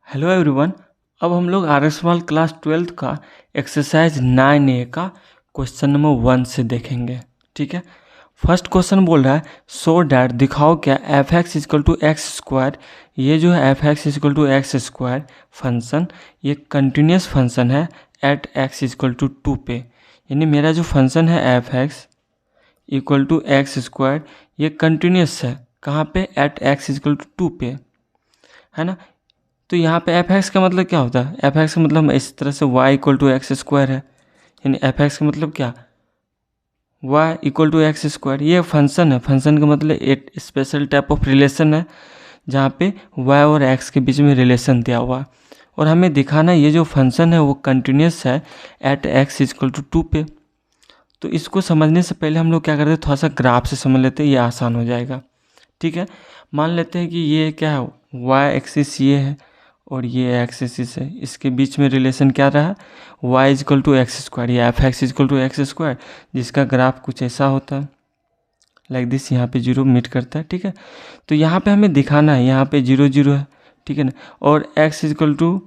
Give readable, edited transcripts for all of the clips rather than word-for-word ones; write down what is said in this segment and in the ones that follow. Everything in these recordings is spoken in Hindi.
Hello everyone. अब हम लोग आरएसवाल क्लास 12 का एक्सरसाइज 9A का क्वेश्चन नंबर 1 से देखेंगे। ठीक है, फर्स्ट क्वेश्चन बोल रहा है सो डैट दिखाओ क्या f x equal to x square. ये जो है f x equal to x square function ये कंटिन्यूस फंक्शन है एट एक्स इजकल टू 2 पे। यानी मेरा जो फंक्शन है f x equal to x square ये कंटिन्यूस है कहाँ पे, एट एक्स इजकल टू 2 पे, है ना। तो यहाँ पे एफ एक्स का मतलब क्या होता है, एफ एक्स का मतलब इस तरह से y equal to x square है। यानी एफ एक्स का मतलब क्या, y equal to x square. ये फंक्शन है, फंक्शन का मतलब एक स्पेशल टाइप ऑफ रिलेशन है जहाँ पे y और x के बीच में रिलेशन दिया हुआ है और हमें दिखाना ये जो फंक्शन है वो कंटिन्यूस है एट x इक्वल टू 2 पे। तो इसको समझने से पहले हम लोग क्या करते हैं, थोड़ा सा ग्राफ से समझ लेते हैं, ये आसान हो जाएगा। ठीक है, मान लेते हैं कि ये क्या है, y एक्सिस ये है और ये एक्स एक्सिस है, इसके बीच में रिलेशन क्या रहा, y equal to x square या f x equal to x square, जिसका ग्राफ कुछ ऐसा होता है लाइक दिस। यहाँ पे जीरो मीट करता है। ठीक है, तो यहाँ पे हमें दिखाना है यहाँ पे 0 0 है, ठीक है ना, और x इजकल टू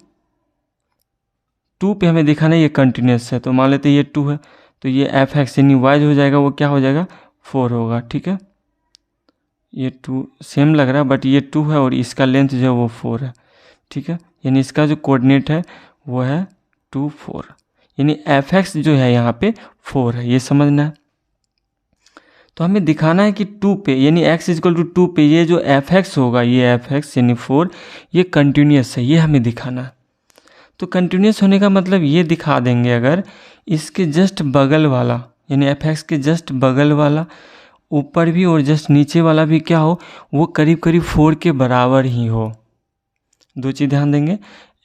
2 पे हमें दिखाना है ये कंटिन्यूस है। तो मान लेते हैं ये 2 है, तो ये एफ एक्स यानी y जो हो जाएगा वो क्या हो जाएगा 4 होगा। ठीक है, ये 2 सेम लग रहा है बट ये 2 है और इसका लेंथ जो है वो 4 है। ठीक है, यानी इसका जो कोऑर्डिनेट है वो है 2 4, यानी एफ एक्स जो है यहाँ पे 4 है, ये समझना है। तो हमें दिखाना है कि 2 पे यानी x इजकल टू 2 पे ये जो एफ एक्स होगा, ये एफ एक्स यानी 4 ये कंटिन्यूस है, ये हमें दिखाना है। तो कंटिन्यूस होने का मतलब ये दिखा देंगे अगर इसके जस्ट बगल वाला यानी एफ एक्स के जस्ट बगल वाला ऊपर भी और जस्ट नीचे वाला भी क्या हो, वो करीब करीब 4 के बराबर ही हो। दो चीज़ ध्यान देंगे,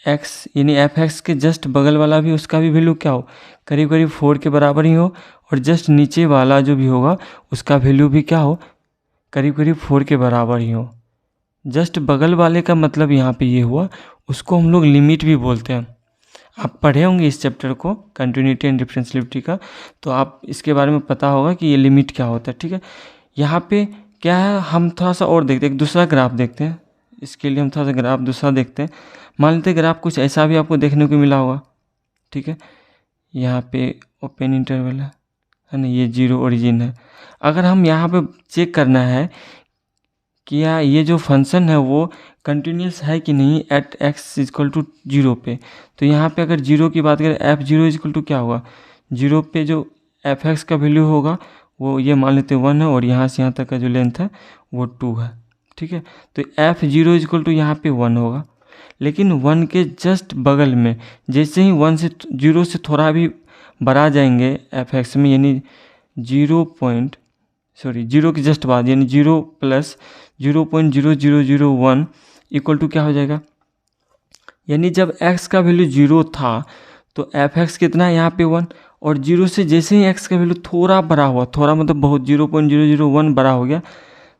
x यानी एफ एक्स के जस्ट बगल वाला भी उसका भी वैल्यू क्या हो, करीब करीब 4 के बराबर ही हो, और जस्ट नीचे वाला जो भी होगा उसका वैल्यू भी क्या हो, करीब करीब 4 के बराबर ही हो। जस्ट बगल वाले का मतलब यहाँ पे ये हुआ, उसको हम लोग लिमिट भी बोलते हैं। आप पढ़े होंगे इस चैप्टर को कंटिन्यूटी एंड डिफरेंशिएबिलिटी का, तो आप इसके बारे में पता होगा कि ये लिमिट क्या होता है। ठीक है, यहाँ पे क्या है, हम थोड़ा सा और देखते हैं, एक दूसरा ग्राफ देखते हैं। इसके लिए हम थोड़ा सा ग्राफ दूसरा देखते हैं। मान लेते हैं ग्राफ कुछ ऐसा भी आपको देखने को मिला होगा। ठीक है, यहाँ पे ओपन इंटरवल है ना, ये 0 ओरिजिन है। अगर हम यहाँ पे चेक करना है कि ये जो फंक्शन है वो कंटिन्यूस है कि नहीं एट एक्स इजकल टू 0 पे, तो यहाँ पे अगर 0 की बात करें एफ 0 इजकल टू क्या होगा, 0 पे जो एफ एक्स का वैल्यू होगा वो ये मान लेते 1 है और यहाँ से यहाँ तक का जो लेंथ है वो 2 है। ठीक है, तो एफ 0 इजकल टू यहाँ पे 1 होगा, लेकिन 1 के जस्ट बगल में जैसे ही 1 से 0 से थोड़ा भी बढ़ा जाएंगे एफ एक्स में, यानी 0 के जस्ट बाद यानी 0 प्लस 0.0001 इक्वल टू क्या हो जाएगा, यानी जब x का वैल्यू 0 था तो एफ एक्स कितना है यहाँ पे 1, और 0 से जैसे ही x का वैल्यू थोड़ा बड़ा हुआ, थोड़ा मतलब बहुत 0.001 बड़ा हो गया,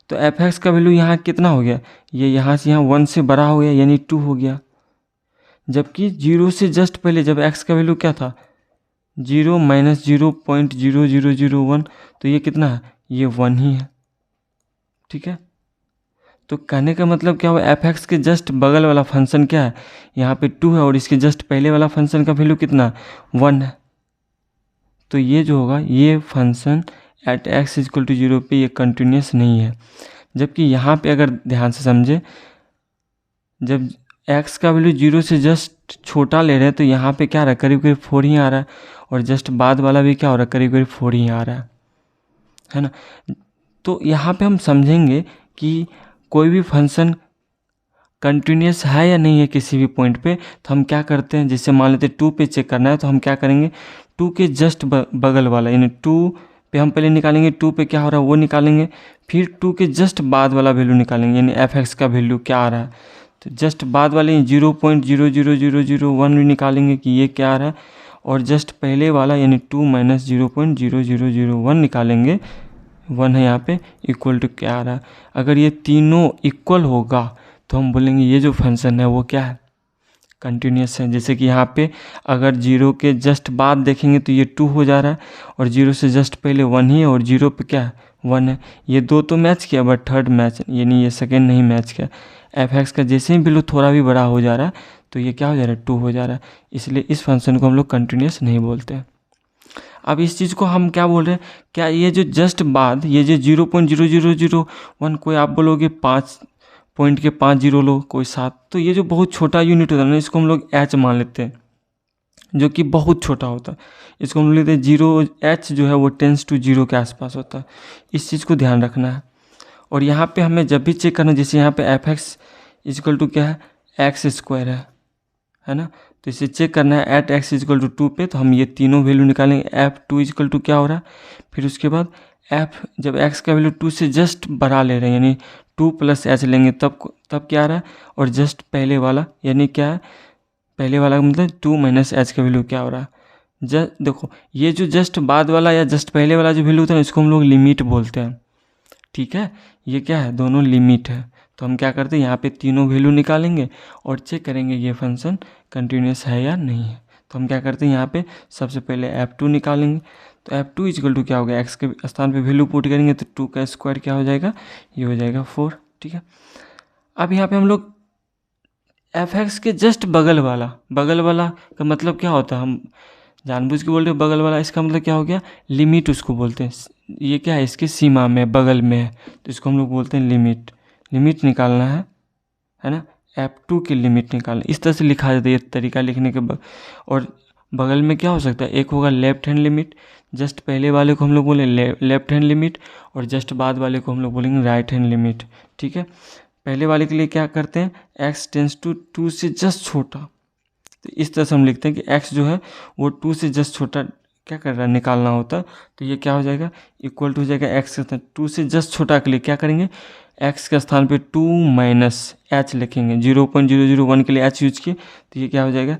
तो एफ एक्स का वैल्यू यहाँ कितना हो गया, ये यहाँ से यहाँ 1 से बड़ा हो गया यानी 2 हो गया। जबकि 0 से जस्ट पहले जब x का वैल्यू क्या था 0 माइनस 0.0001, तो ये कितना है, ये 1 ही है। ठीक है, तो कहने का मतलब क्या हुआ, एफ एक्स के जस्ट बगल वाला फंक्शन क्या है, यहाँ पे 2 है और इसके जस्ट पहले वाला फंक्शन का वैल्यू कितना 1 है। तो ये जो होगा ये function at x equal to 0 पे ये कंटिन्यूस नहीं है। जबकि यहाँ पे अगर ध्यान से समझे, जब x का वैल्यू 0 से जस्ट छोटा ले रहे हैं तो यहाँ पे क्या आ रहा है, करीब करीब 4 ही आ रहा है, और जस्ट बाद वाला भी क्या हो रहा है, करीब करीब 4 ही आ रहा है ना। तो यहाँ पे हम समझेंगे कि कोई भी फंक्शन कंटिन्यूस है या नहीं है किसी भी पॉइंट पे, तो हम क्या करते हैं, जैसे मान लेते 2 पे चेक करना है तो हम क्या करेंगे, 2 के जस्ट बगल वाला यानी 2 पे हम पहले निकालेंगे 2 पे क्या हो रहा है वो निकालेंगे, फिर 2 के जस्ट बाद वाला वैल्यू निकालेंगे यानी एफ एक्स का वैल्यू क्या आ रहा है, तो जस्ट बाद वाले 0.00001 भी निकालेंगे कि ये क्या आ रहा है, और जस्ट पहले वाला यानी 2 माइनस 0.0001 निकालेंगे, 1 है यहाँ पे, इक्वल टू क्या आ रहा है। अगर ये तीनों इक्वल होगा तो हम बोलेंगे ये जो फंक्शन है वो क्या है, कंटिन्यूस है। जैसे कि यहाँ पे अगर 0 के जस्ट बाद देखेंगे तो ये 2 हो जा रहा है, और 0 से जस्ट पहले 1 ही है और 0 पे क्या है 1 है। ये दो तो मैच किया बट थर्ड मैच यानी ये सेकेंड नहीं मैच किया। एफ एक्स का जैसे ही वैल्यू थोड़ा भी बड़ा हो जा रहा है तो ये क्या हो जा रहा है, 2 हो जा रहा है, इसलिए इस फंक्शन को हम लोग कंटिन्यूस नहीं बोलते हैं। अब इस चीज़ को हम क्या बोल रहे हैं, क्या ये जो जस्ट बाद ये जो 0.0001, कोई आप बोलोगे 5 पॉइंट के 5 जीरो लो, कोई 7, तो ये जो बहुत छोटा यूनिट होता है ना, इसको हम लोग एच मान लेते हैं, जो कि बहुत छोटा होता है। इसको हम लेते हैं 0, एच जो है वो टेंस टू 0 के आसपास होता है। इस चीज़ को ध्यान रखना है। और यहाँ पे हमें जब भी चेक करना, जैसे यहाँ पे एफ एक्स इजकल टू क्या है, एक्स स्क्वायर है ना, तो इसे चेक करना है एट एक्स इजकल टू 2 पे, तो हम ये तीनों वैल्यू निकालेंगे। एफ टू इजकल टू क्या हो रहा है, फिर उसके बाद एफ जब एक्स का वैल्यू 2 से जस्ट बढ़ा ले रहे हैं, यानी 2 प्लस एच लेंगे, तब क्या आ रहा है, और जस्ट पहले वाला यानी क्या है, पहले वाला का मतलब 2 माइनस एच का वैल्यू क्या हो रहा है। देखो ये जो जस्ट बाद वाला या जस्ट पहले वाला जो वैल्यू होता है, इसको हम लोग लिमिट बोलते हैं, ठीक है। ये क्या है, दोनों लिमिट है। तो हम क्या करते हैं, यहाँ पे तीनों वैल्यू निकालेंगे और चेक करेंगे ये फंक्शन कंटिन्यूस है या नहीं है। तो हम क्या करते हैं, यहाँ पे सबसे पहले f2 निकालेंगे। तो f2 इजकल टू क्या होगा, x के स्थान पे वैल्यू पुट करेंगे तो 2 का स्क्वायर क्या हो जाएगा, ये हो जाएगा 4, ठीक है। अब यहाँ पे हम लोग fx के जस्ट बगल वाला का मतलब क्या होता है, हम जानबूझ के बोल रहे हैं बगल वाला, इसका मतलब क्या हो गया, लिमिट उसको बोलते हैं। ये क्या है, इसके सीमा में बगल में है, तो इसको हम लोग बोलते हैं लिमिट निकालना है ना, f2 की लिमिट निकालना। इस तरह से लिखा जाता है ये तरीका लिखने के बाद। और बगल में क्या हो सकता है, एक होगा लेफ्ट हैंड लिमिट, जस्ट पहले वाले को हम लोग बोले लेफ्ट हैंड लिमिट, और जस्ट बाद वाले को हम लोग बोलेंगे राइट हैंड लिमिट, ठीक है। पहले वाले के लिए क्या करते हैं, x टेंस टू 2 से जस्ट छोटा, तो इस तरह से हम लिखते हैं कि x जो है वो 2 से जस्ट छोटा क्या कर रहा है, निकालना होता है। तो ये क्या हो जाएगा, इक्वल टू हो जाएगा x के स्थान 2 से जस्ट छोटा के लिए क्या करेंगे, x के स्थान पे 2 माइनस एच लिखेंगे। 0.001 के लिए h यूज किए, तो ये क्या हो जाएगा,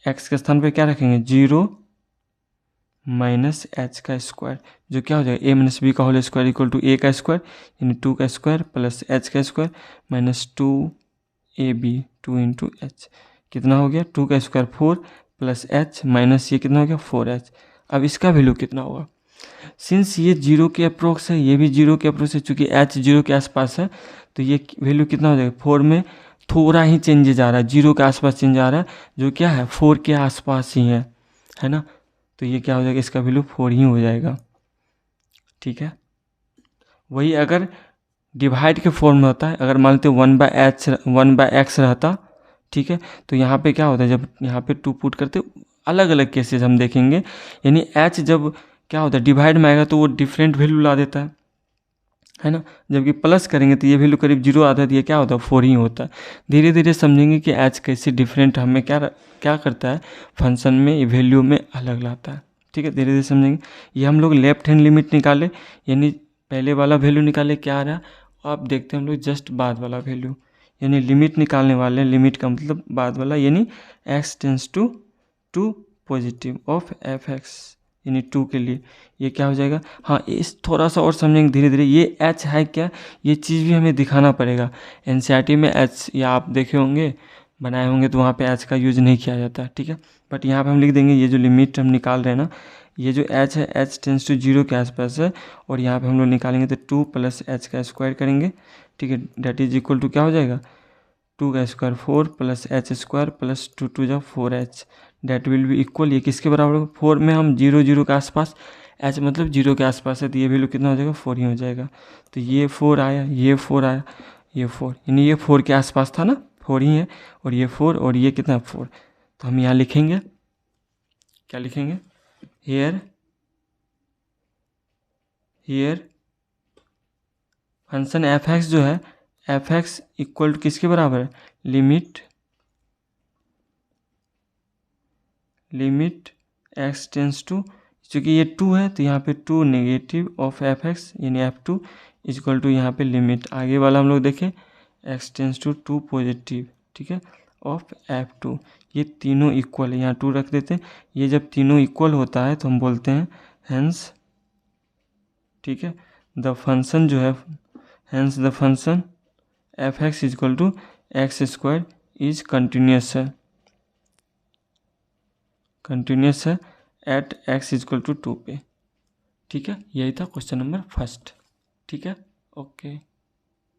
x के स्थान पे क्या रखेंगे, 0 माइनस एच का स्क्वायर, जो क्या हो जाएगा, a माइनस बी का whole square equal to a का स्क्वायर, यानी 2 का स्क्वायर प्लस h का square minus 2ab 2 into h, कितना हो गया, 2 का स्क्वायर 4 प्लस h माइनस ये कितना हो गया 4h। अब इसका वैल्यू कितना होगा, सिंस ये 0 के अप्रोक्स है, ये भी 0 के अप्रोक्स है, चूँकि h 0 के आसपास है, तो ये वैल्यू कितना हो जाएगा, 4 में थोड़ा ही चेंजेज आ रहा है, 0 के आसपास चेंज आ रहा है, जो क्या है 4 के आसपास ही है ना। तो ये क्या हो जाएगा, इसका वैल्यू 4 ही हो जाएगा, ठीक है। वही अगर डिवाइड के फॉर्म में होता है, अगर मान लेते 1/x रहता, ठीक है, तो यहाँ पे क्या होता है, जब यहाँ पे 2 पुट करते, अलग अलग केसेस हम देखेंगे, यानी h जब क्या होता है डिवाइड में आएगा तो वो डिफरेंट वैल्यू ला देता है ना, जबकि प्लस करेंगे तो ये वैल्यू करीब 0 आता है, तो ये क्या होता है 4 ही होता है। धीरे धीरे समझेंगे कि h कैसे डिफरेंट हमें क्या करता है, फंक्शन में वैल्यू में अलग लाता है, ठीक है, धीरे धीरे समझेंगे। ये हम लोग लेफ्ट हैंड लिमिट निकाले, यानी पहले वाला वैल्यू निकाले, क्या आ रहा है, अब देखते हैं हम लोग जस्ट बाद वाला वैल्यू, यानी लिमिट निकालने वाले, लिमिट का मतलब बाद वाला, यानी x tends to 2 positive of f(x), यानी 2 के लिए ये क्या हो जाएगा। हाँ, इस थोड़ा सा और समझेंगे धीरे धीरे, ये h है क्या, ये चीज़ भी हमें दिखाना पड़ेगा। एनसीईआरटी में h या आप देखे होंगे बनाए होंगे, तो वहाँ पे h का यूज़ नहीं किया जाता है, ठीक है। बट यहाँ पे हम लिख देंगे, ये जो लिमिट हम निकाल रहे हैं ना, ये जो h है h टेंस टू 0 के आसपास है, और यहाँ पे हम लोग निकालेंगे तो 2 प्लस h का स्क्वायर करेंगे, ठीक है, डेट इज इक्वल टू क्या हो जाएगा, 2 का square 4 plus h square plus 2 2 जा 4h, date will be equal, ये किसके बराबर होगा, 4 में हम 0 0 के आसपास, h मतलब 0 के आसपास है, तो ये वैल्यू कितना हो जाएगा, 4 ही हो जाएगा। तो ये 4 आया, ये 4 आया, ये 4, यानी ये 4 के आसपास था ना, 4 ही है, और ये 4 और ये कितना 4। तो हम यहाँ लिखेंगे, क्या लिखेंगे, हियर फंक्शन f(x) जो है, f(x) इक्वल टू किसके बराबर है, लिमिट x टेंस टू, चूँकि ये 2 है तो यहाँ पे 2 नेगेटिव ऑफ f(x), यानी f2 इक्वल टू यहाँ पे लिमिट, आगे वाला हम लोग देखें x टेंस टू 2 पॉजिटिव, ठीक है, ऑफ f2, ये तीनों इक्वल है, यहाँ 2 रख देते हैं। ये जब तीनों इक्वल होता है तो हम बोलते हैं हेंस, ठीक है, द फंक्शन जो है, hence the function f(x) equal to x square is continuous है एट x इक्वल टू 2 पे, ठीक है। यही था क्वेश्चन नंबर 1, ठीक है, ओके।